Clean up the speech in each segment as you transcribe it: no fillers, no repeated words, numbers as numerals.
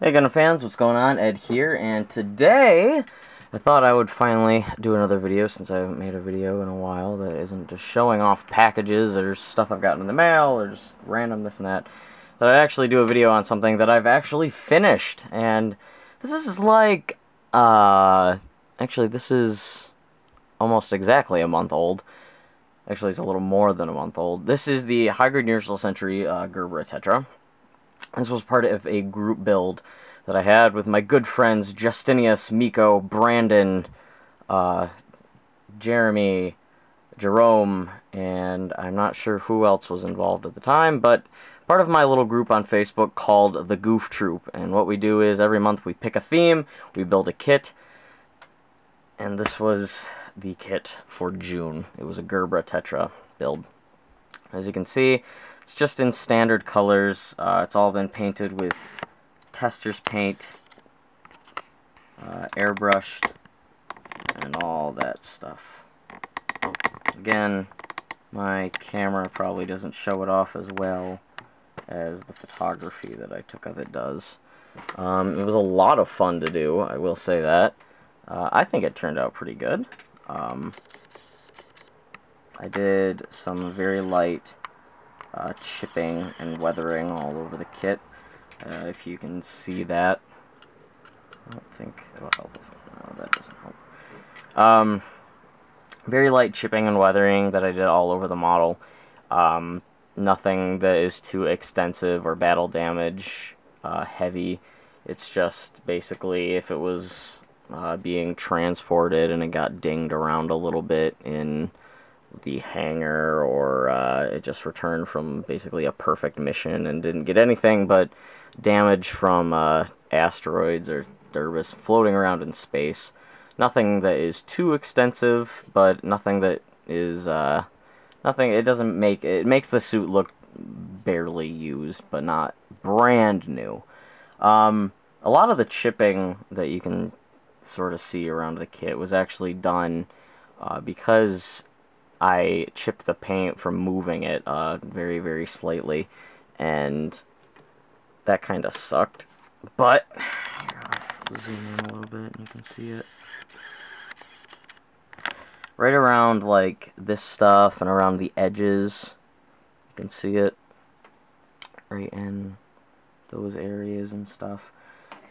Hey Gundam fans, what's going on? Ed here, and today I thought I would finally do another video since I haven't made a video in a while that isn't just showing off packages or stuff I've gotten in the mail or just random this and that. That I'd actually do a video on something that I've actually finished, and this is like, actually this is almost exactly a month old. Actually, it's a little more than a month old. This is the High-Grade Universal Century Gerbera Tetra. This was part of a group build that I had with my good friends Justinius, Miko, Brandon, Jeremy, Jerome, and I'm not sure who else was involved at the time, but part of my little group on Facebook called the Goof Troop. And what we do is every month we pick a theme, we build a kit, and this was the kit for June. It was a Gerbera Tetra build. As you can see, it's just in standard colors. It's all been painted with tester's paint, airbrushed, and all that stuff. Again, my camera probably doesn't show it off as well as the photography that I took of it does. It was a lot of fun to do, I will say that. I think it turned out pretty good. I did some very light chipping and weathering all over the kit. If you can see that. I don't think it'll help. No, that doesn't help. Very light chipping and weathering that I did all over the model. Nothing that is too extensive or battle damage heavy. It's just basically if it was being transported and it got dinged around a little bit in the hangar, or it just returned from basically a perfect mission and didn't get anything but damage from asteroids or debris floating around in space. Nothing that is too extensive, but nothing that is nothing. It doesn't make it makes the suit look barely used, but not brand new. A lot of the chipping that you can sort of see around the kit was actually done because I chipped the paint from moving it very, very slightly, and that kind of sucked. But I'll zoom in a little bit and you can see it. Right around like this stuff and around the edges, you can see it right in those areas and stuff.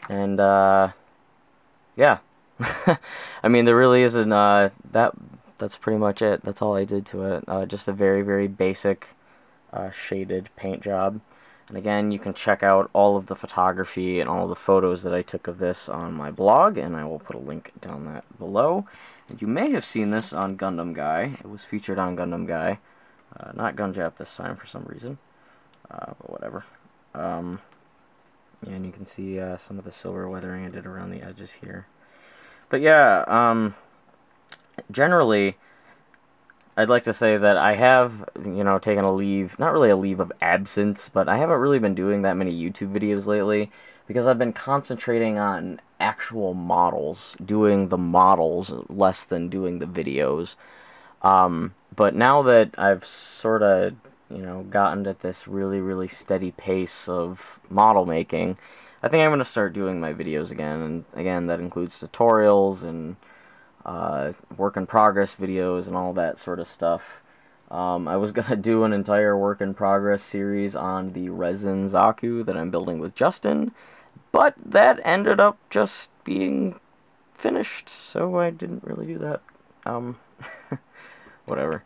And yeah, I mean there really isn't that's pretty much it. That's all I did to it. Just a very, very basic shaded paint job. And again, you can check out all of the photography and all of the photos that I took of this on my blog, and I will put a link down that below. And you may have seen this on Gundam Guy. It was featured on Gundam Guy. Not Gunjap this time for some reason. But whatever. And you can see some of the silver weathering I did around the edges here. But yeah, generally, I'd like to say that I have, taken a leave, not really a leave of absence, but I haven't really been doing that many YouTube videos lately because I've been concentrating on actual models, doing the models less than doing the videos. But now that I've sort of, gotten at this really, really steady pace of model making, I think I'm going to start doing my videos again, and again, that includes tutorials and work in progress videos and all that sort of stuff. I was gonna do an entire work in progress series on the resin Zaku that I'm building with Justin, but that ended up just being finished, so I didn't really do that. Whatever.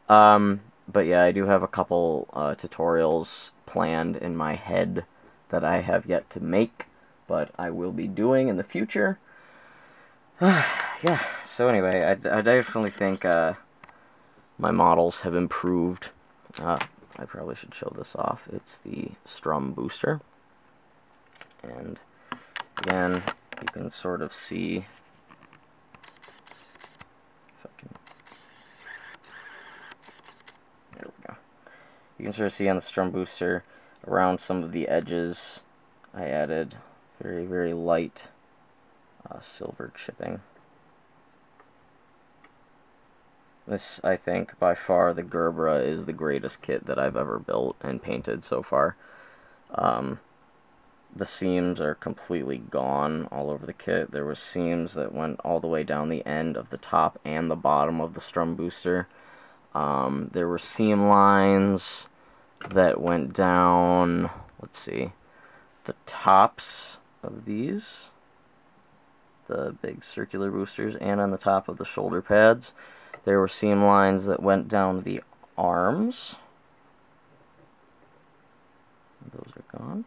But yeah, I do have a couple tutorials planned in my head that I have yet to make, but I will be doing in the future. Yeah, so anyway, I definitely think my models have improved. I probably should show this off. It's the Strum booster. And again, you can sort of see, if I can, there we go. You can sort of see on the Strum booster around some of the edges I added very, very light silver chipping. This, I think, by far, the Gerbera is the greatest kit that I've ever built and painted so far. the seams are completely gone all over the kit. There were seams that went all the way down the end of the top and the bottom of the strum booster. There were seam lines that went down, let's see, the tops of these, the big circular boosters, and on the top of the shoulder pads. There were seam lines that went down the arms. Those are gone.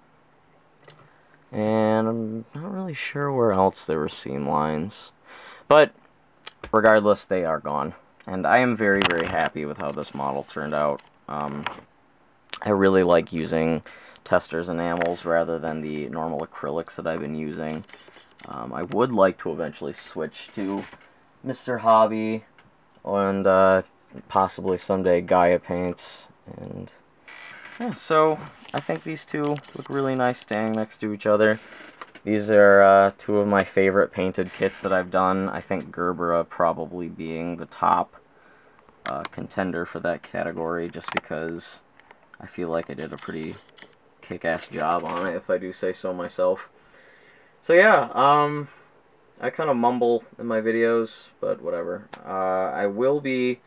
And I'm not really sure where else there were seam lines. But regardless, they are gone. And I am very, very happy with how this model turned out. I really like using testers enamels rather than the normal acrylics that I've been using. I would like to eventually switch to Mr. Hobby and possibly someday Gaia paints. And yeah, so I think these two look really nice standing next to each other. These are two of my favorite painted kits that I've done. I think Gerbera probably being the top contender for that category, just because I feel like I did a pretty kick-ass job on it, if I do say so myself. So yeah, I kind of mumble in my videos, but whatever. I will be...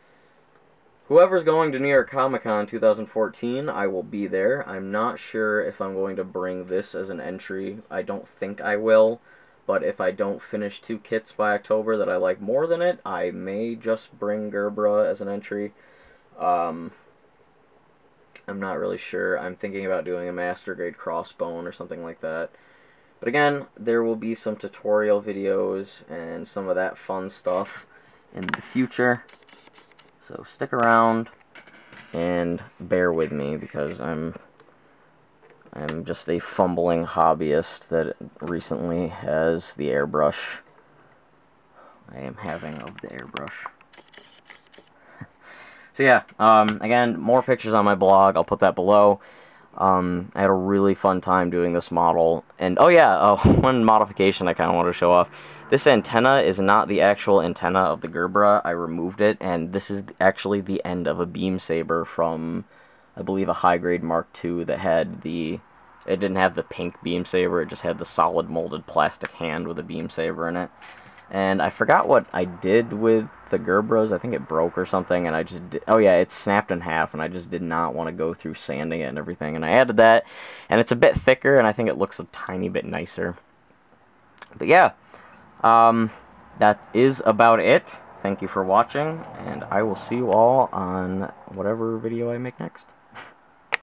Whoever's going to New York Comic Con 2014, I will be there. I'm not sure if I'm going to bring this as an entry. I don't think I will, but if I don't finish 2 kits by October that I like more than it, I may just bring Gerbera as an entry. I'm not really sure. I'm thinking about doing a master grade crossbone or something like that. But again, there will be some tutorial videos and some of that fun stuff in the future. So stick around and bear with me, because I'm just a fumbling hobbyist that recently has the airbrush. I am having of the airbrush. So yeah, again, more pictures on my blog. I'll put that below. I had a really fun time doing this model. And oh yeah, one modification I kind of want to show off. This antenna is not the actual antenna of the Gerbera. I removed it, and this is actually the end of a beam saber from, I believe, a high-grade Mark II that had the... It didn't have the pink beam saber, it just had the solid molded plastic hand with a beam saber in it. And I forgot what I did with the Gerberas. I think it broke or something, and I just did, oh yeah, it snapped in half, and I just did not want to go through sanding it and everything. And I added that, and it's a bit thicker, and I think it looks a tiny bit nicer. But yeah, that is about it. Thank you for watching, and I will see you all on whatever video I make next.